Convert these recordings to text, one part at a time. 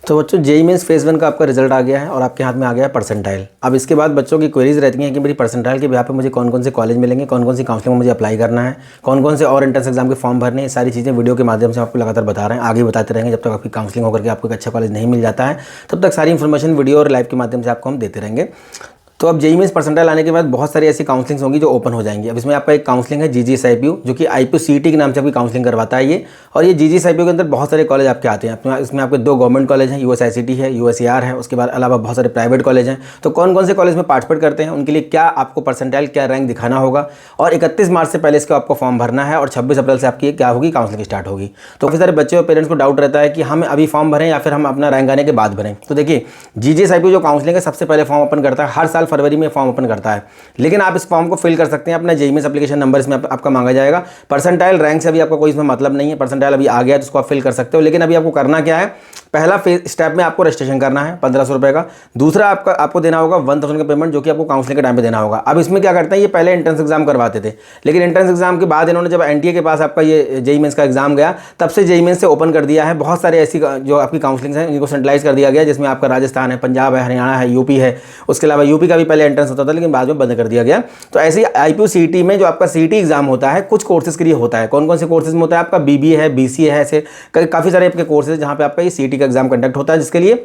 तो बच्चों JEE mains phase 1 का आपका रिजल्ट आ गया है और आपके हाथ में आ गया है परसेंटाइल। अब इसके बाद बच्चों की क्वेरीज रहती हैं कि मेरी परसेंटाइल के बिहाफ पे मुझे कौन कौन से कॉलेज मिलेंगे, कौन कौन सी काउंसलिंग में मुझे अप्लाई करना है, कौन कौन से और एंट्रेंस एग्जाम के फॉर्म भरने हैं। सारी चीज़ें वीडियो के माध्यम से आपको लगातार बता रहे हैं, आगे बताते रहेंगे जब तक आपकी काउंसलिंग होकर के आपको एक अच्छा कॉलेज नहीं मिल जाता है। तब तक सारी इन्फॉर्मेशन वीडियो और लाइव के माध्यम से आपको हम देते रहेंगे। तो अब जेईई मेंस परसेंटाइल आने के बाद बहुत सारी ऐसी काउंसलिंग्स होंगी जो ओपन हो जाएंगी। अब इसमें आपका एक काउंसलिंग है जीजीएसआईपीयू, जो कि आईपीसीईटी के नाम से आपकी काउंसलिंग करवाता है ये। और ये जीजीएसआईपीयू के अंदर बहुत सारे कॉलेज आपके आते हैं। इसमें आपके 2 गवर्नमेंट कॉलेज हैं, यूएसआईसीटी है, यूएसएआर है, उसके बाद अलावा बहुत सारे प्राइवेट कॉलेज हैं। तो कौन कौन से कॉलेज में पार्टिसिपेट करते हैं, उनके लिए क्या आपको परसेंटाइल, क्या रैंक दिखाना होगा, और 31 मार्च से पहले इसका आपको फॉर्म भरना है और 26 अप्रैल से आपकी क्या होगी, काउंसलिंग स्टार्ट होगी। तो काफ़ी सारे बच्चे और पेरेंट्स को डाउट रहता है कि हम अभी फॉर्म भरें या फिर हम अपना रैंक आने के बाद भरें। तो देखिए, जीजीएसआईपीयू जो काउंसलिंग है सबसे पहले फॉर्म ओपन करता है, हर साल फरवरी में फॉर्म ओपन करता है। लेकिन आप इस फॉर्म को फिल कर सकते हैं अपना जेईई मेंस एप्लीकेशन नंबर इसमें आपका मांगा जाएगा। परसेंटाइल रैंक से अभी आपका कोई इसमें मतलब नहीं है, परसेंटाइल अभी आ गया तो उसको आप फिल कर सकते हो। लेकिन अभी आपको करना क्या है, पहला स्टेप में आपको रजिस्ट्रेशन करना है 1500 रुपये का। दूसरा आपको देना होगा 1000 का पेमेंट, जो कि आपको काउंसलिंग के टाइम पे देना होगा। अब इसमें क्या करते हैं, ये पहले एंट्रेंस एग्जाम करवाते थे, लेकिन एंट्रेंस एग्जाम के बाद इन्होंने जब एनटीए के पास आपका ये जेईई मेंस का एग्जाम गया, तब से जेईई मेंस से ओपन कर दिया है। बहुत सारे ऐसी जो आपकी काउंसलिंग है इनको सेंट्रलाइज कर दिया गया, जिसमें आपका राजस्थान है, पंजाब है, हरियाणा है, यूपी है। उसके अलावा यूपी का भी पहले एंट्रेंस होता था लेकिन बाद में बंद कर दिया गया। तो ऐसे ही आईपीसीईटी में जो आपका सीईटी एग्जाम होता है कुछ कोर्सेज के लिए होता है। कौन कौन से कोर्सेज में होता है, आपका बीबीए है, बीसीए है, ऐसे काफ़ी सारे आपके कोर्सेज जहाँ पे आपका ये सीईटी का एग्जाम कंडक्ट होता है, जिसके लिए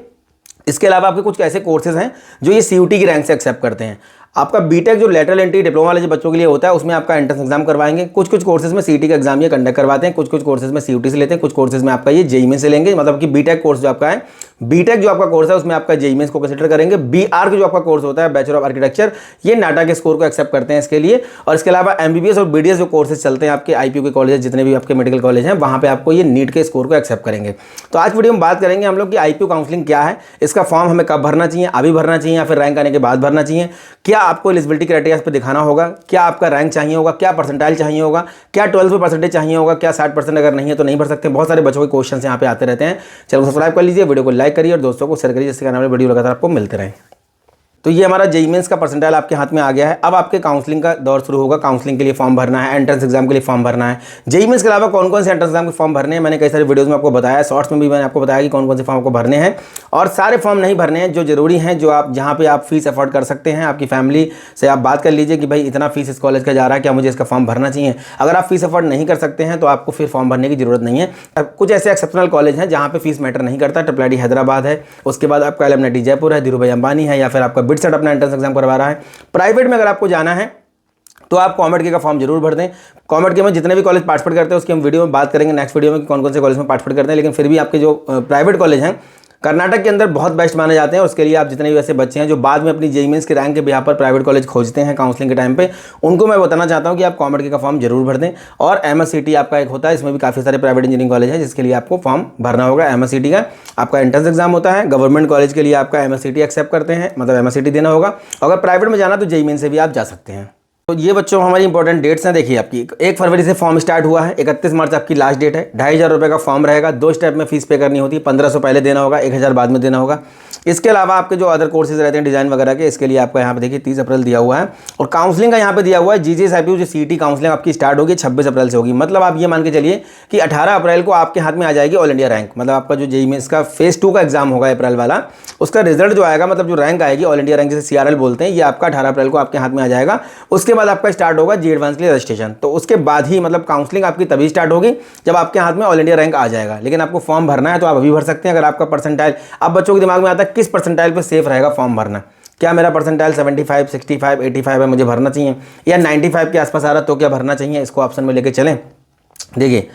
इसके अलावा आपके कुछ ऐसे कोर्सेज हैं जो ये सीयूटी की रैंक से एक्सेप्ट करते हैं। आपका बीटेक जो लेटरल एंट्री डिप्लोमा वाले जो बच्चों के लिए होता है, उसमें आपका एंट्रेंस एग्जाम करवाएंगे। कुछ कोर्सेज में सीईटी का एग्जाम ये कंडक्ट करवाते हैं, कुछ कोर्सेज में सीयूटी से लेते हैं, कुछ कोर्सेज में आपका ये जेईई मेंस से लेंगे। मतलब कि बीटेक कोर्स जो आपका है, बीटेक जो आपका कोर्स है उसमें आपका जेईई मेंस को कंसीडर करेंगे। बीआर जो आपका कोर्स होता है, बैचलर ऑफ आर्किटेक्चर, ये नाटा के स्कोर को एक्सेप्ट करते हैं इसके लिए। और इसके अलावा एमबीबीएस और बीडीएस जो कोर्सेज चलते हैं आपके आईपीयू के कॉलेज, जितने भी आपके मेडिकल कॉलेज हैं, वहाँ पे आपको ये नीट के स्कोर को एक्सेप्ट करेंगे। तो आज वीडियो में बात करेंगे हम लोग कि आईपीयू काउंसलिंग क्या है, इसका फॉर्म हमें कब भरना चाहिए, अभी भरना चाहिए या फिर रैंक आने के बाद भरना चाहिए, क्या आपको एलिजिबिलिटी क्राइटेरिया पे दिखाना होगा, क्या आपका रैंक चाहिए होगा, क्या परसेंटाइल चाहिए होगा, क्या 12th में परसेंटेज चाहिए होगा, क्या 60% अगर नहीं है तो नहीं भर सकते। बहुत सारे बच्चों के क्वेश्चन यहाँ पे आते रहते हैं। चलो सब्सक्राइब कर लीजिए, वीडियो को लाइक करिए और दोस्तों को शेयर करिए, जिससे हमारे वीडियो लगातार आपको मिलते रहें। तो ये हमारा जेईई मेंस का परसेंटाइल आपके हाथ में आ गया है। अब आपके काउंसलिंग का दौर शुरू होगा। काउंसलिंग के लिए फॉर्म भरना है, एंट्रेंस एग्जाम के लिए फॉर्म भरना है। जेईई मेंस के अलावा कौन कौन से एंट्रेंस एग्जाम के फॉर्म भरने हैं, मैंने कई सारे वीडियोस में आपको बताया, शॉर्ट्स में भी मैंने आपको बताया कि कौन कौन से फॉर्म को भरने हैं। और सारे फॉर्म नहीं भरने हैं, जो जरूरी हैं, जो आप जहाँ पे आप फीस अफोर्ड कर सकते हैं। आपकी फैमिली से आप बात कर लीजिए कि भाई इतना फीस इस कॉलेज का जा रहा है, क्या मुझे इसका फॉर्म भरना चाहिए। अगर आप फीस अफोर्ड नहीं कर सकते हैं तो आपको फिर फॉर्म भरने की जरूरत नहीं है। अब कुछ ऐसे एक्सेप्शनल कॉलेज हैं जहाँ पे फीस मैटर नहीं करता। ट्रिपल हैदराबाद है, उसके बाद आपका एलएमआईटी जयपुर है, धीरूभाई अंबानी है, या फिर आपका बिटसेट अपना एंट्रेंस एग्जाम करवा रहा है। प्राइवेट में अगर आपको जाना है तो आप कॉमेड के का फॉर्म जरूर भर दें। कॉमेड के में जितने भी कॉलेज पार्टिसिपेट करते हैं उसकी हम वीडियो में बात करेंगे नेक्स्ट वीडियो में कि कौन कौन से कॉलेज में पार्टिसिपेट करते हैं। लेकिन फिर भी आपके जो प्राइवेट कॉलेज हैं कर्नाटक के अंदर बहुत बेस्ट माने जाते हैं। और उसके लिए आप जितने भी ऐसे बच्चे हैं जो बाद में अपनी जेईई मेंस के रैंक के बिहाफ पर प्राइवेट कॉलेज खोजते हैं काउंसलिंग के टाइम पे, उनको मैं बताना चाहता हूं कि आप कॉमेड के का फॉर्म जरूर भर दें। और एमएससीटी आपका एक होता है, इसमें भी काफ़ी सारे प्राइवेट इंजीनियरिंग कॉलेज है जिसके लिए आपको फॉर्म भरना होगा। एमएससीटी का आपका एंट्रेंस एग्जाम होता है, गवर्नमेंट कॉलेज के लिए आपका एमएससीटी एक्सेप्ट करते हैं, मतलब एमएससीटी देना होगा। अगर प्राइवेट में जाना तो जेईई मेंस से भी आप जा सकते हैं। तो ये बच्चों हमारी इंपॉर्टेंट डेट्स हैं। देखिए आपकी 1 फरवरी से फॉर्म स्टार्ट हुआ है, 31 मार्च आपकी लास्ट डेट है। 2500 रुपये का फॉर्म रहेगा, 2 स्टेप में फीस पे करनी होती है। 1500 पहले देना होगा, 1000 बाद में देना होगा। इसके अलावा आपके जो अदर कोर्सेज रहते हैं डिजाइन वगैरह के, इसके लिए आपका यहाँ पे देखिए 30 अप्रैल दिया हुआ है। और काउंसलिंग का यहाँ पे दिया हुआ है जीजीएसआईपीयू जो सीईटी काउंसलिंग आपकी स्टार्ट होगी 26 अप्रैल से होगी। मतलब आप ये मान के चलिए कि 18 अप्रैल को आपके हाथ में आ जाएगी ऑल इंडिया रैंक। मतलब आपका जो जेईई मेंस का फेज 2 का एग्जाम होगा अप्रैल वाला, उसका रिजल्ट जो आएगा, मतलब जो रैंक आएगी ऑल इंडिया रैंक, जिसे सीआरएल बोलते हैं, ये आपका 18 अप्रैल को आपके हाथ में आ जाएगा। उसके बाद आपका स्टार्ट होगा जी एडवांस के लिए रजिस्ट्रेशन। तो उसके बाद ही मतलब काउंसलिंग आपकी तभी स्टार्ट होगी जब आपके हाथ में ऑल इंडिया रैंक आ जाएगा। लेकिन आपको फॉर्म भरना है तो आप अभी भर सकते हैं अगर आपका परसेंटाइल, अब बच्चों के दिमाग में आता है किस परसेंटाइल पे सेफ रहेगा फॉर्म भरना। क्या मेरा परसेंटाइल 75, 65, 85 है, मुझे भरना चाहिए, या 95 के आसपास आ रहा तो क्या भरना चाहिए, इसको ऑप्शन में लेके चलें। देखिए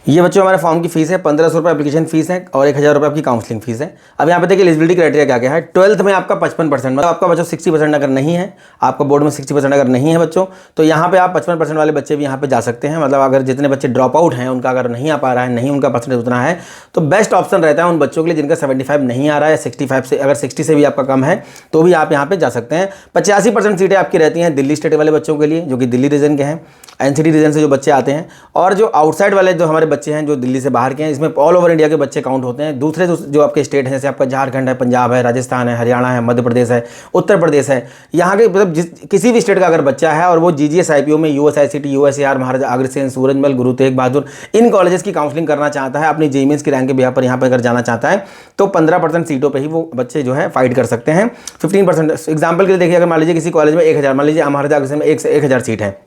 ये बच्चों हमारे फॉर्म की फीस है, 1500 रुपये एप्लीकेशन फीस है और 1000 रुपये आपकी काउंसलिंग फीस है। अब यहाँ पे देखिए एलिजिबिलिटी क्राइटेरिया क्या क्या है। 12th में आपका 55%, मतलब आपका बच्चों 60% अगर नहीं है, आपका बोर्ड में 60% अगर नहीं है बच्चों, तो यहाँ पे आप 55% वाले बच्चे भी यहाँ पे जा सकते हैं। मतलब अगर जितने बच्चे ड्रॉप आउट हैं उनका अगर नहीं आ पा रहा है, नहीं उनका परसेंटेज उतना है, तो बेस्ट ऑप्शन रहता है उन बच्चों के लिए जिनका 75 नहीं आ रहा है, 65 से, अगर 60 से भी आपका कम है तो भी आप यहाँ पे जा सकते हैं। 85% सीटें आपकी रहती हैं दिल्ली स्टेट वाले बच्चों के लिए, जो कि दिल्ली रीजन के हैं, एनसीटी रीजन से जो बच्चे आते हैं। और जो आउटसाइड वाले जो हमारे बच्चे हैं जो दिल्ली से बाहर के हैं, इसमें ऑल ओवर इंडिया के बच्चे काउंट होते हैं। दूसरे जो आपके स्टेट हैं, जैसे आपका झारखंड है, पंजाब है, राजस्थान है, हरियाणा है, मध्य प्रदेश है, उत्तर प्रदेश है, यहाँ के मतलब किसी भी स्टेट का अगर बच्चा है और वो जीजीएस आईपीओ में यूएसआईसीटी, यूएसएआर, महाराजा अग्रसेन, सूरजमल, गुरु तेग बहादुर इन कॉलेजेस की काउंसलिंग करना चाहता है, अपनी जेईई मेंस की रैंक के बिहार पर यहाँ पर अगर जाना चाहता है, तो 15% सीटों पर ही वो बच्चे जो है फाइट कर सकते हैं। 15% एग्जाम्पल के लिए देखिए, अगर मान लीजिए किसी कॉलेज में 1000, मान लीजिए महाराजा अग्रसेन में 1000 सीट है,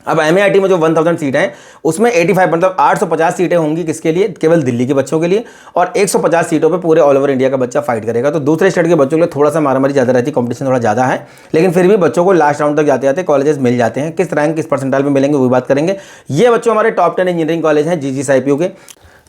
अब एमएआईटी में जो 1000 सीट हैं उसमें 85 मतलब 850 सीटें होंगी किसके लिए, केवल दिल्ली के बच्चों के लिए, और 150 सीटों पे पूरे ऑल ओवर इंडिया का बच्चा फाइट करेगा। तो दूसरे स्टेट के बच्चों के लिए थोड़ा सा मारामारी ज़्यादा रहती है, कंपटीशन थोड़ा ज़्यादा है, लेकिन फिर भी बच्चों को लास्ट राउंड तक जाते जाते कॉलेजेस मिल जाते हैं। किस रैंक किस परसेंटाइल में मिलेंगे वही बात करेंगे। ये बच्चों हमारे टॉप 10 इंजीनियरिंग कॉलेज हैं जीजीएस आईपीओ के।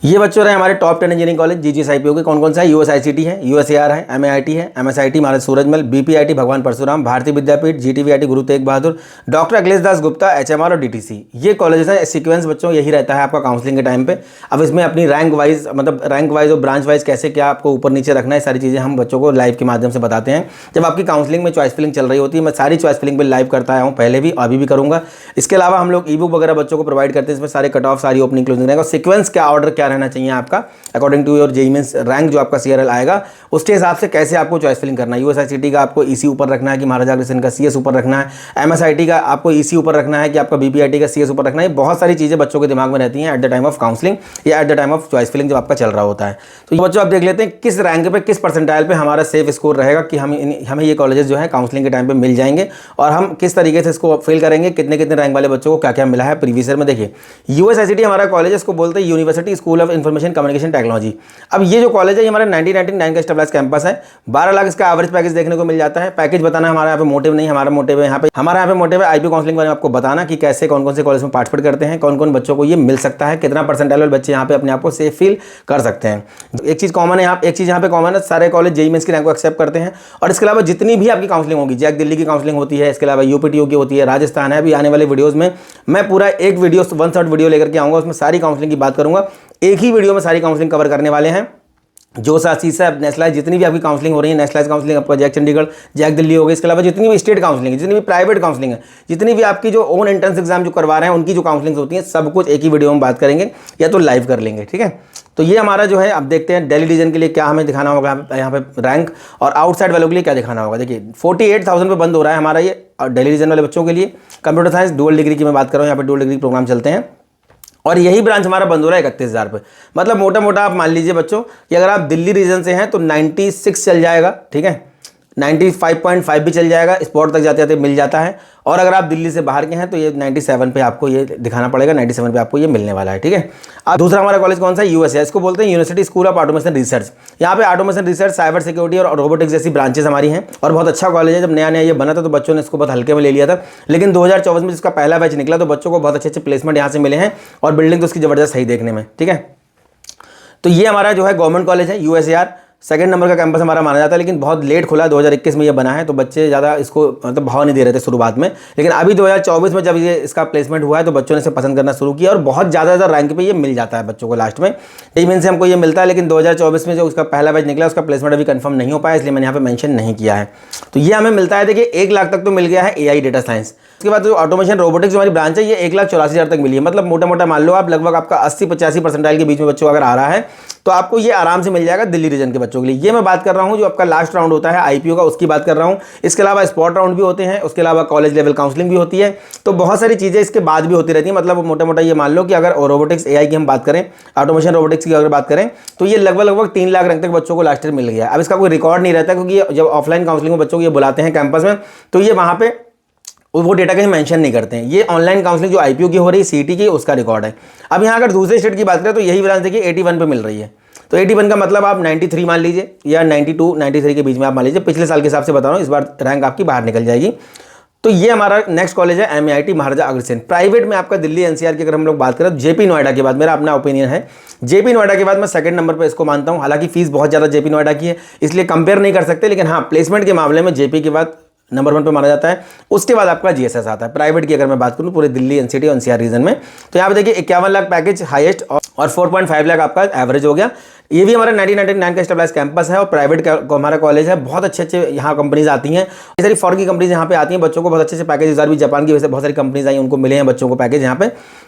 ये बच्चों रहे हमारे top 10 engineering college GGS IPO के। कौन कौन सा है? यूएसआईसीटी है, यूएसएआर है, एमआईटी है, एमएसआईटी महाराज सूरजमल, बीपीआईटी भगवान परशुराम, भारतीय विद्यापीठ, जीटीवीआईटी गुरु तेग बहादुर, डॉक्टर अखिलेश दास गुप्ता, एचएमआर और डीटीसी। ये कॉलेजेस हैं। सीक्वेंस बच्चों यही रहता है आपका काउंसलिंग के टाइम पे। अब इसमें अपनी रैंक वाइज मतलब रैंक वाइज और ब्रांच वाइज कैसे क्या आपको ऊपर नीचे रखना है, सारी चीज़ें हम बच्चों को लाइव के माध्यम से बताते हैं। जब आपकी काउंसलिंग में चॉइस फिलिंग चल रही होती है, मैं सारी चॉइस फिलिंग पर लाइव करता आया हूँ, पहले भी अभी भी करूँगा। इसके अलावा हम लोग ई बुक वगैरह बच्चों को प्रोवाइड करते हैं, इसमें सारे कट ऑफ, सारी ओपनिंग क्लोजिंग रहेगा, सीक्वेंस क्या ऑर्डर क्या रहना चाहिए आपका according to your JEE mains rank जो आपका सीआरएल आएगा, उसके हिसाब से कैसे आपको चॉइस फिलिंग करना है। यूएसआईसीटी का आपको ईसी ऊपर रखना है कि महाराजा अग्रसेन का सीएस ऊपर रखना है, एमएसआईटी का आपको ईसी ऊपर रखना है कि आपका बीपीआईटी का सीएस ऊपर रखना है। बहुत सारी चीज़ें बच्चों के दिमाग में रहती हैं at the time of counselling या at the time of choice filling जब आपका चल रहा होता है। तो ये बच्चों आप देख लेते हैं किस रैंक पे किस परसेंटाइल पे हमारा सेफ स्कोर रहेगा कि हमें ये कॉलेजेस जो है काउंसलिंग के टाइम पे मिल जाएंगे, और हम किस तरीके से इसको फिल करेंगे, कितने कितने रैंक वाले बच्चों को क्या क्या मिला है प्रीवियस ईयर में। देखिए यूएसआईसीटी हमारा कॉलेज, इसको बोलते हैं university school of information communication technology. अब ये जो कॉलेज है ये हमारा 1999 का एस्टेब्लिश कैंपस है। 12 लाख इसका एवरेज पैकेज देखने को मिल जाता है। पैकेज बताना हमारा यहाँ पे मोटिव नहीं, हमारा मोटिव है हमारा यहाँ पे मोटिव है आईपी काउंसलिंग बारे में आपको बताना कि कैसे कौन कौन से कॉलेज में पार्टिसिपेट करते हैं, कौन कौन बच्चों को ये मिल सकता है, कितना परसेंटाइल वाले बच्चे यहाँ पे अपने आप को सेफ फील कर सकते हैं। एक चीज़ कॉमन है, एक चीज़ यहाँ पे कॉमन है, सारे कॉलेज जेईई मेंस की रैंक को एक्सेप्ट करते हैं। और इसके अलावा जितनी भी आपकी काउंसलिंग होगी, जैक दिल्ली की काउंसलिंग होती है, इसके अलावा यूपीटीयू की होती है, राजस्थान है, अभी आने वाले वीडियोज़ में मैं पूरा एक वीडियो 1 शॉट वीडियो लेकर के आऊँगा, उसमें सारी काउंसलिंग की बात करूँगा। एक ही वीडियो में सारी काउंसलिंग कवर करने वाले हैं। जो सासीसा नेशनलाइज जितनी भी आपकी काउंसलिंग हो रही है, नेशनलाइज काउंसलिंग आपका जैक चंडीगढ़, जैक दिल्ली हो गई, इसके अलावा जितनी भी स्टेट काउंसलिंग है, जितनी भी प्राइवेट काउंसलिंग है, जितनी भी आपकी जो ओन एंट्रेंस एग्जाम जो करवा रहे हैं उनकी जो काउंसलिंग होती है, सब कुछ एक ही वीडियो में बात करेंगे या तो लाइव कर लेंगे। ठीक है, तो ये हमारा जो है अब देखते हैं दिल्ली रीजन के लिए क्या हमें दिखाना होगा यहाँ पे रैंक, और आउटसाइड वालों के लिए क्या दिखाना होगा। देखिए 48,000 पे बंद हो रहा है हमारा ये दिल्ली रीजन वाले बच्चों के लिए। कंप्यूटर साइंस डुअल डिग्री की मैं बात कर रहा हूँ, यहाँ पे डुअल डिग्री प्रोग्राम चलते हैं, और यही ब्रांच हमारा बंद हो रहा है 31,000 पे। मतलब मोटा मोटा आप मान लीजिए बच्चों कि अगर आप दिल्ली रीजन से हैं तो 96 चल जाएगा। ठीक है, 95.5 भी चल जाएगा, स्पॉट तक जाते जाते मिल जाता है। और अगर आप दिल्ली से बाहर के हैं तो ये 97 पे आपको ये दिखाना पड़ेगा, 97 पे आपको ये मिलने वाला है। ठीक है, अब दूसरा हमारा कॉलेज कौन सा है? यूएसए, इसको बोलते हैं university school of automation research. यहाँ पे ऑटोमेशन रिसर्च, साइबर सिक्योरिटी और रोबोटिक्स जैसी ब्रांचेस हमारी हैं, और बहुत अच्छा कॉलेज है। जब नया नया ये बना था तो बच्चों ने इसको बहुत हल्के में ले लिया था, लेकिन 2024 में जिसका पहला बैच निकला तो बच्चों को बहुत अच्छे अच्छे प्लेसमेंट यहाँ से मिले हैं, और बिल्डिंग तो उसकी ज़बरदस्त सही देखने में। ठीक है, तो ये हमारा जो है गवर्नमेंट कॉलेज है यूएसएआर, सेकंड नंबर का कैंपस हमारा माना जाता है, लेकिन बहुत लेट खुला, 2021 में ये बना है, तो बच्चे ज़्यादा इसको मतलब भाव नहीं दे रहे थे शुरुआत में। लेकिन अभी 2024 में जब ये इसका प्लेसमेंट हुआ है तो बच्चों ने इसे पसंद करना शुरू किया, और बहुत ज़्यादा रैंक पे ये मिल जाता है बच्चों को लास्ट में। जेईई मेंस से हमको ये मिलता है, लेकिन 2024 में जो उसका पहला बैच निकला उसका प्लेसमेंट अभी कंफर्म नहीं हो पाया, इसलिए मैंने यहाँ पे मेंशन नहीं किया है। तो ये हमें मिलता है, देखिए 1 लाख तक तो मिल गया है एआई डेटा साइंस। उसके बाद जो ऑटोमेशन रोबोटिक्स जो हमारी ब्रांच है ये 1,84,000 तक मिली है। मतलब मोटा मोटा मान लो आप लगभग आपका 80-85 परसेंटाइल के बीच में बच्चों अगर आ रहा है तो आपको ये आराम से मिल जाएगा दिल्ली रीजन के बच्चों के लिए। ये मैं बात कर रहा हूँ जो आपका लास्ट राउंड होता है आईपीओ का, उसकी बात कर रहा हूँ। इसके अलावा स्पॉट राउंड भी होते हैं, उसके अलावा कॉलेज लेवल काउंसलिंग भी होती है, तो बहुत सारी चीज़ें इसके बाद भी होती रहती हैं। मतलब मोटा मोटा ये मान लो कि अगर रोबोटिक्स एआई की हम बात करें, ऑटोमेशन रोबोटिक्स की अगर बात करें, तो ये लगभग 3 लाख रैंक तक बच्चों को लास्ट ईयर मिल गया। अब इसका कोई रिकॉर्ड नहीं रहता, क्योंकि जब ऑफलाइन काउंसलिंग में बच्चों को ये बुलाते हैं कैंपस में तो ये वहाँ पे वो डेटा कहीं मेंशन नहीं करते हैं। ये ऑनलाइन काउंसलिंग जो आईपीओ की हो रही है, सीटी की, उसका रिकॉर्ड है। अब यहाँ अगर दूसरे स्टेट की बात करें तो यही ब्रांच देखिए 81 पे मिल रही है, तो 81 का मतलब आप 93 मान लीजिए, या 92 93 के बीच में आप मान लीजिए। पिछले साल के हिसाब से बता रहा हूँ, इस बार रैंक आपकी बाहर निकल जाएगी। तो ये हमारा नेक्स्ट कॉलेज है एमआईटी महाराजा अग्रसेन। प्राइवेट में आपका दिल्ली एनसीआर की अगर हम लोग बात करें तो जेपी नोएडा के बाद, मेरा अपना ओपिनियन है, जेपी नोएडा के बाद मैं सेकंड नंबर पर इसको मानता हूँ। हालांकि फीस बहुत ज़्यादा जेपी नोएडा की है, इसलिए कंपेयर नहीं कर सकते, लेकिन हाँ प्लेसमेंट के मामले में जेपी के बाद नंबर 1 पे माना जाता है। उसके बाद आपका जीएसएस आता है। प्राइवेट की अगर मैं बात करूँ पूरे दिल्ली एनसीटी और एनसीआर रीजन में, तो यहाँ पे देखिए 51 लाख पैकेज हाईएस्ट और 4.5 लाख आपका एवरेज हो गया। ये भी हमारा 1999 का स्टेबलाइज कैंपस है और प्राइवेट का हमारा कॉलेज है। बहुत अच्छे अच्छे यहाँ कंपनीज आती हैं, ये सारी फॉरेन की कंपनीज यहाँ पे आती हैं, बच्चों को बहुत अच्छे से पैकेज। इस बार भी जापान की वजह से बहुत सारी कंपनीज आई, उनको मिले हैं बच्चों को पैकेज यहाँ पे।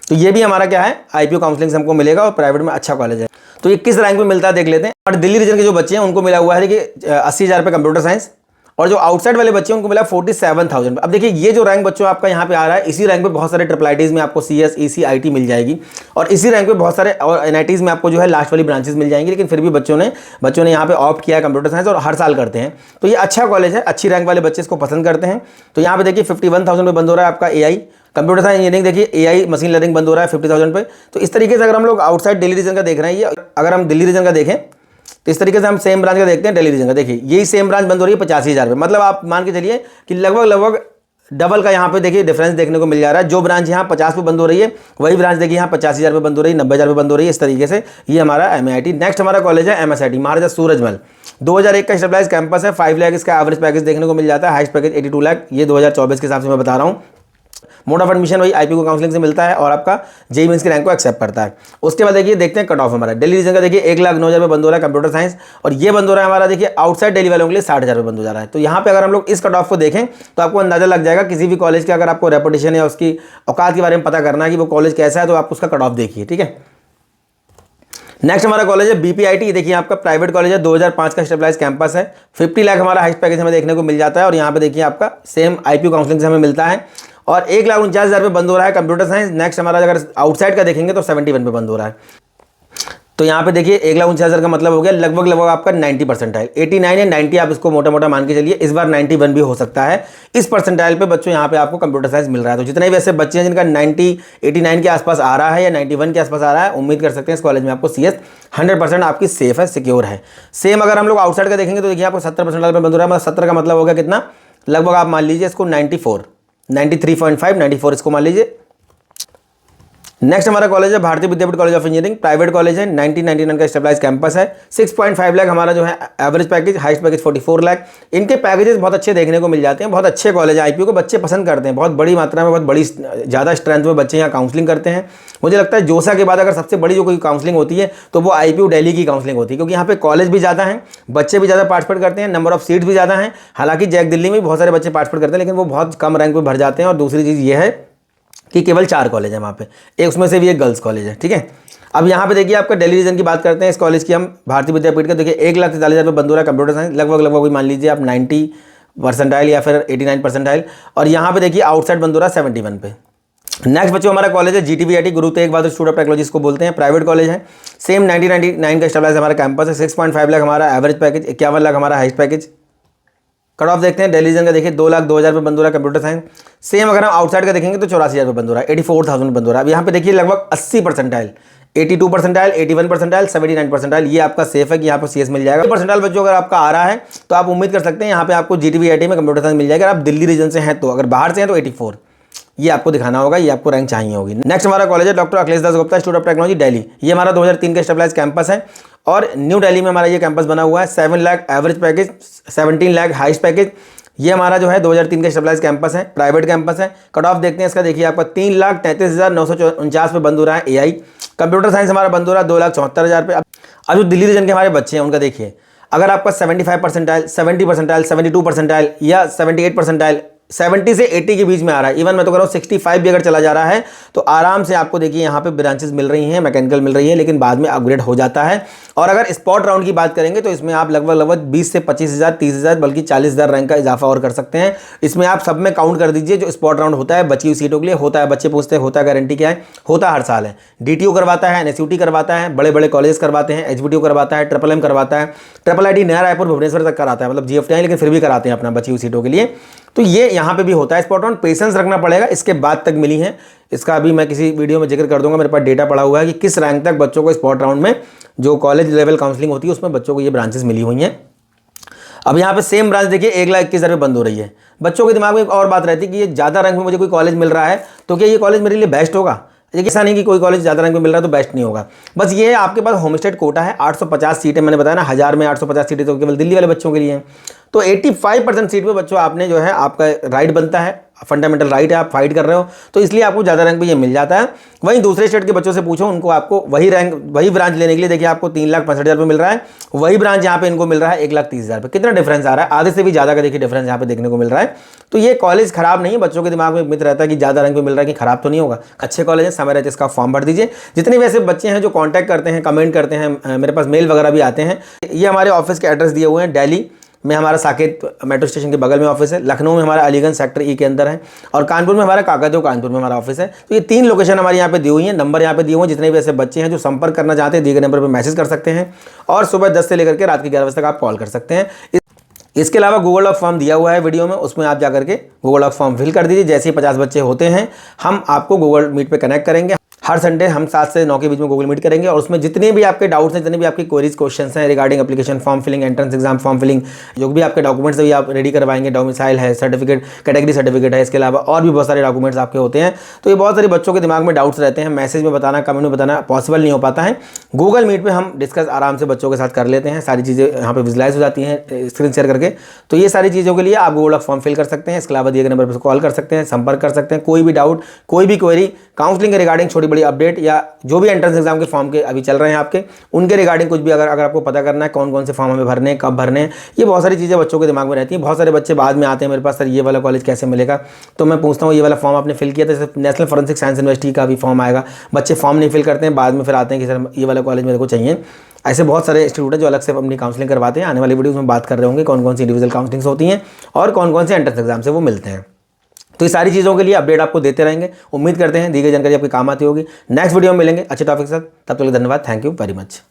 तो ये भी हमारा क्या है, आईपीओ काउंसलिंग से हमको मिलेगा और प्राइवेट में अच्छा कॉलेज है। तो ये किस रैंक में मिलता है देख लेते हैं। और दिल्ली रीजन के जो बच्चे हैं उनको मिला हुआ है देखिए 80,000 पे कंप्यूटर साइंस, और जो आउटसाइड वाले बच्चे हैं उनको मिला 47,000। अब देखिए ये जो रैंक बच्चों आपका यहाँ पे आ रहा है, इसी रैंक पे बहुत सारे ट्रिपल आईटीज में आपको सीएस ईसी आईटी मिल जाएगी, और इसी रैंक पे बहुत सारे और एनआईटीज में आपको जो है लास्ट वाली ब्रांचेस मिल जाएंगी। लेकिन फिर भी बच्चों ने यहाँ पे ऑप्ट किया है कंप्यूटर साइंस, और हर साल करते हैं। तो ये अच्छा कॉलेज है, अच्छी रैंक वाले बच्चे इसको पसंद करते हैं। तो यहाँ पे देखिए 51,000 पे बंद हो रहा है आपका एआई कंप्यूटर साइंस इंजीनियरिंग, देखिए एआई मशीन लर्निंग बंद हो रहा है 50,000 पे। तो इस तरीके से अगर हम लोग आउटसाइड दिल्ली रीजन का देख रहे हैं, ये अगर हम दिल्ली रीजन का देखें तो इस तरीके से हम सेम ब्रांच का देखते हैं दिल्ली रीजन का। देखिए यही सेम ब्रांच बंद हो रही है 85,000 पे, मतलब आप मान के चलिए कि लगभग डबल का यहाँ पे देखिए डिफरेंस देखने को मिल जा रहा है। जो ब्रांच यहाँ 50 पे बंद हो रही है, वही ब्रांच देखिए यहाँ 85,000 पे बंद हो रही है, 90,000 पे बंद हो रही है। इस तरीके से ये हमारा एमआईटी। नेक्स्ट हमारा कॉलेज है एमएसआईटी महाराजा सूरजमल, 2001 का स्टेबलाइज कैंपस है। 5 लाख इसका एवरेज पैकेज देखने को मिल जाता है, हाईएस्ट पैकेज 82 लाख। ये 2024 के हिसाब से मैं बता रहा हूँ। मोड ऑफ एडमिशन वही आईपीओ काउंसलिंग से मिलता है और आपका जेईई मेंस की रैंक को एक्सेप्ट करता है। उसके बाद देखिए देखते हैं कट ऑफ हमारा दिल्ली रीजन का। देखिए 1,09,000 पे बंद हो रहा है कंप्यूटर साइंस, और ये बंद हो रहा है हमारा देखिए आउटसाइड दिल्ली वालों के लिए 60,000 पे बंद हो जा रहा है। तो यहाँ पे अगर हम लोग इस कट ऑफ को देखें तो आपको अंदाजा लग जाएगा किसी भी कॉलेज का। अगर आपको रेपुटेशन या उसकी औकात के बारे में पता करना है कि वो कॉलेज कैसा है, तो आप उसका कट ऑफ देखिए, ठीक है। नेक्स्ट हमारा कॉलेज है बीपीआईटी। देखिए आपका प्राइवेट कॉलेज है, 2005 का स्टेबलाइज कैंपस है। 50 लाख हमारा हाईएस्ट पैकेज हमें देखने को मिल जाता है, और यहाँ पे देखिए आपका सेम आईपीओ काउंसलिंग से हमें मिलता है। और 1,49,000 पे बंद हो रहा है कंप्यूटर साइंस। नेक्स्ट हमारा अगर आउटसाइड का देखेंगे तो 71 पे बंद हो रहा है। तो यहाँ पे देखिए 1,49,000 का मतलब हो गया लगभग आपका 90 परसेंटाइल। 89 या 90 आप इसको मोटा मोटा मान के चलिए, इस बार 91 भी हो सकता है। इस परसेंटाइल पे बच्चों यहाँ पे आपको कंप्यूटर साइंस मिल रहा है। तो जितने भी ऐसे बच्चे हैं जिनका 90 89 के आसपास आ रहा है या 91 के आसपास आ रहा है, उम्मीद कर सकते हैं इस कॉलेज में आपको सीएस 100% आपकी सेफ है, सिक्योर है। सेम अगर हम लोग आउटसाइड का देखेंगे तो देखिए आपको 70 परसेंटाइल पे बंद हो रहा है। मतलब 70 का मतलब हो गया कितना, लगभग आप मान लीजिए इसको 93.5 94 इसको मान लीजिए। नेक्स्ट हमारा कॉलेज है Bharati Vidyapeeth college of engineering, private college है। 1999 का स्टेबलाइज कैंपस है। 6.5 लाख हमारा जो है average package, highest package 44 lakh. इनके पैकेजेस बहुत अच्छे देखने को मिल जाते हैं। बहुत अच्छे कॉलेज है, आईपीओ को बच्चे पसंद करते हैं। बहुत बड़ी मात्रा में, बहुत बड़ी ज़्यादा स्ट्रेंथ में बच्चे यहाँ काउंसलिंग करते हैं। मुझे लगता है जोसा के बाद अगर सबसे बड़ी जो कोई काउंसलिंग होती है तो वो आईपीओ दिल्ली की काउंसलिंग होती है, क्योंकि यहाँ पे कॉलेज भी ज़्यादा हैं, बच्चे भी ज़्यादा पार्टिसिपेट करते हैं, नंबर ऑफ सीट्स भी ज़्यादा हैं। हालांकि जैक दिल्ली में भी बहुत सारे बच्चे पार्टिसिपेट करते हैं, लेकिन वो बहुत कम रैंक पर भर जाते हैं। और दूसरी चीज़ ये है कि केवल 4 कॉलेज है वहाँ पे, एक उसमें से भी एक गर्ल्स कॉलेज है, ठीक है। अब यहाँ पे देखिए आपका दिल्ली रीजन की बात करते हैं इस कॉलेज की हम, भारतीय विद्यापीठ का। देखिए 1,43,000 पे बंद हो रहा है कंप्यूटर साइंस, लगभग मान लीजिए आप 90 परसेंटाइल या फिर 89 परसेंटाइल। और यहाँ पे देखिए आउटसाइड बंद हो रहा है 71 पे। नेक्स्ट बच्चों हमारा कॉलेज है जीटीवीआईटी, Guru Tegh Bahadur institute of technology को बोलते हैं, प्राइवेट कॉलेज है। सेम 1999 का स्टेबलाइज हमारा कैंपस है। 6.5 लाख हमारा एवरेज पैकेज, 51 लाख हमारा हाईएस्ट पैकेज। कट ऑफ देखते हैं दिल्ली रीजन का। देखिए 2,02,000 पे बंद हो रहा है कंप्यूटर साइंस। सेम अगर हम आउटसाइड का देखेंगे तो 84,000 पे बंद हो रहा है, 84,000 पे बंद हो रहा है। अब यहाँ पे देखिए लगभग 80 परसेंटाइल, 82 परसेंटाइल, 81 परसेंटाइल, 79 परसेंटाइल, ये आपका सेफ है कि यहाँ पर सीएस मिल जाएगा। परसेंटाइल बच्चों अगर आपका आ रहा है तो आप उम्मीद कर सकते हैं यहाँ पे आपको जीटीवीआईटी में कंप्यूटर साइंस मिल जाएगा। अगर आप दिल्ली रीजन से हैं तो, अगर बाहर से हैं तो 84 ये आपको दिखाना होगा, ये आपको रैंक चाहिए होगी। नेक्स्ट हमारा कॉलेज है doctor Akhilesh Das Gupta institute of technology Delhi. ये हमारा 2003 का स्टेबलाइज कैंपस है और न्यू दिल्ली में हमारा ये कैंपस बना हुआ है। 7 lakh average package, 17 lakh highest package. ये हमारा जो है 2003 का स्टेबलाइज कैंपस है, प्राइवेट कैंपस है। कट ऑफ देखते हैं इसका। देखिए आपका 3,33,949 पे बंद हो रहा है एआई। कंप्यूटर साइंस हमारा बंद हो रहा है 2,74,000 पे। अब जो दिल्ली रीजन के हमारे बच्चे हैं उनका देखिए, अगर आपका 75 परसेंटाइल, 70 परसेंटाइल, 72 परसेंटाइल या 78 परसेंटाइल, 70 से 80 के बीच में आ रहा है, इवन मैं तो कह रहा हूँ 65 भी अगर चला जा रहा है तो आराम से आपको देखिए यहाँ पे ब्रांचेस मिल रही हैं, मैकेनिकल मिल रही है, लेकिन बाद में अपग्रेड हो जाता है। और अगर स्पॉट राउंड की बात करेंगे तो इसमें आप लगभग 20 से 25,000, 30,000 बल्कि 40,000 रैंक का इजाफा और कर सकते हैं। इसमें आप सब में काउंट कर दीजिए जो स्पॉट राउंड होता है बची हुई सीटों के लिए होता है। बच्चे पूछते हैं होता है, गारंटी क्या है? होता हर साल है। डीटीओ करवाता है, एनएसयूटी करवाता है, बड़े बड़े कॉलेज करवाते हैं, एचबीटीओ करवाता है, ट्रिपल एम करवाता है, ट्रिपल आईटी नया रायपुर भुवनेश्वर तक कराता है, मतलब जीएफटी, लेकिन फिर भी कराते हैं अपना बची हुई सीटों के लिए। तो ये यहाँ पे भी होता है स्पॉट राउंड। पेशेंस रखना पड़ेगा, इसके बाद तक मिली है। इसका अभी मैं किसी वीडियो में जिक्र कर दूंगा, मेरे पास डेटा पड़ा हुआ है कि किस रैंक तक बच्चों को स्पॉट राउंड में जो कॉलेज लेवल काउंसलिंग होती है उसमें बच्चों को ये ब्रांचेस मिली हुई हैं। अब यहाँ पे सेम ब्रांच देखिए 1,21,000 पे बंद हो रही है। बच्चों के दिमाग में एक और बात रहती है कि ये ज़्यादा रैंक में मुझे कोई कॉलेज मिल रहा है तो क्या ये कॉलेज मेरे लिए बेस्ट होगा, देखिए ऐसा नहीं कि कोई कॉलेज ज़्यादा रैंक में मिल रहा है तो बेस्ट नहीं होगा। बस ये है आपके पास होम स्टेट कोटा है, 850 सीटें, मैंने बताया ना 1000 में 850 सीटें तो केवल दिल्ली वाले बच्चों के लिए हैं। तो 85% सीट पे बच्चों आपने जो है आपका राइट बनता है, फंडामेंटल राइट है, आप फाइट कर रहे हो, तो इसलिए आपको ज़्यादा रैंक पे ये मिल जाता है। वहीं दूसरे स्टेट के बच्चों से पूछो, उनको आपको वही रैंक वही ब्रांच लेने के लिए देखिए आपको 3,65,000 रुपये मिल रहा है, वही ब्रांच यहाँ पे इनको मिल रहा है 1,30,000 रुपये। कितना डिफरेंस आ रहा है, आधे से भी ज़्यादा का देखिए डिफरेंस यहाँ पे देखने को मिल रहा है। तो ये कॉलेज खराब नहीं है, बच्चों के दिमाग में एक मिथ रहता है कि ज़्यादा रैंक पे मिल रहा है कि खराब तो नहीं होगा, अच्छे कॉलेज है, समय रहते इसका फॉर्म भर दीजिए। जितने भी ऐसे बच्चे हैं जो कॉन्टैक्ट करते हैं, कमेंट करते हैं, मेरे पास मेल वगैरह भी आते हैं, ये हमारे ऑफिस के एड्रेस दिए हुए हैं। दिल्ली में हमारा साकेत मेट्रो स्टेशन के बगल में ऑफिस है, लखनऊ में हमारा अलीगंज सेक्टर ई के अंदर है, और कानपुर में हमारा काकदेव कानपुर में हमारा ऑफिस है। तो ये 3 लोकेशन हमारे यहाँ पे दी हुई हैं, नंबर यहाँ पे दिए हुए हैं। जितने भी ऐसे बच्चे हैं जो संपर्क करना चाहते हैं, दिए गए नंबर पर मैसेज कर सकते हैं, और सुबह 10 से लेकर के रात के 11 बजे तक आप कॉल कर सकते हैं। इसके अलावा गूगल डॉक फॉर्म दिया हुआ है वीडियो में, उसमें आप जाकर के गूगल डॉक फॉर्म फिल कर दीजिए। जैसे ही 50 बच्चे होते हैं हम आपको गूगल मीट पे कनेक्ट करेंगे। हर संडे हम 7 से 9 के बीच में गूगल मीट करेंगे, और उसमें जितने भी आपके डाउट्स हैं, जितने भी आपकी क्वेरीज क्वेश्चन हैं regarding application form filling, entrance exam form filling, जो भी आपके डॉक्यूमेंट्स भी आप रेडी करवाएंगे, डोमिसाइल है, सर्टिफिकेट, कैटेगरी सर्टिफिकेट है, इसके अलावा और भी बहुत सारे डॉक्यूमेंट्स आपके होते हैं। तो ये बहुत सारे बच्चों के दिमाग में डाउट्स रहते हैं, मैसेज में बताना, कमेंट में बताना पॉसिबल नहीं हो पाता है। गूगल मीट पर हम डिस्कस आराम से बच्चों के साथ कर लेते हैं, सारी चीज़ें यहाँ पर विजुलाइज हो जाती हैं स्क्रीन शेयर करके। तो ये सारी चीज़ों के लिए आप गूगल डॉक फॉर्म फिल कर सकते हैं। इसके अलावा दिए गए नंबर पर कॉल कर सकते हैं, संपर्क कर सकते हैं। कोई भी डाउट, कोई भी क्वेरी, काउंसलिंग के रिगार्डिंग छोटी बड़ी अपडेट, या जो भी एंट्रेंस एग्जाम के फॉर्म के अभी चल रहे हैं आपके, उनके रिगार्डिंग कुछ भी अगर आपको पता करना है, कौन कौन से फॉर्म हमें भरने हैं, कब भरने हैं, ये बहुत सारी चीज़ें बच्चों के दिमाग में रहती हैं। बहुत सारे बच्चे बाद में आते हैं मेरे पास, सर ये वाला कॉलेज कैसे मिलेगा, तो मैं पूछता हूँ ये वाला फॉर्म आपने फिल किया था, जैसे नेशनल फॉरेंसिक साइंस यूनिवर्सिटी का भी फॉर्म आएगा, बच्चे फॉर्म नहीं फिल करते हैं, बाद में फिर आते हैं कि सर ये वाला कॉलेज मेरे को चाहिए। ऐसे बहुत सारे इंस्टीट्यूट हैं जो अलग से अपनी काउंसलिंग करवाते हैं। आने वाली वीडियोस में बात कर रहे होंगे कौन कौन सी इंडिविजुअल काउंसलिंग्स होती हैं और कौन कौन से एंट्रेंस एग्जाम से वो मिलते हैं। तो ये सारी चीज़ों के लिए अपडेट आपको देते रहेंगे। उम्मीद करते हैं दी गई जानकारी आपकी काम आती होगी। नेक्स्ट वीडियो में मिलेंगे अच्छे टॉपिक के साथ, तब तक के लिए धन्यवाद। Thank you very much.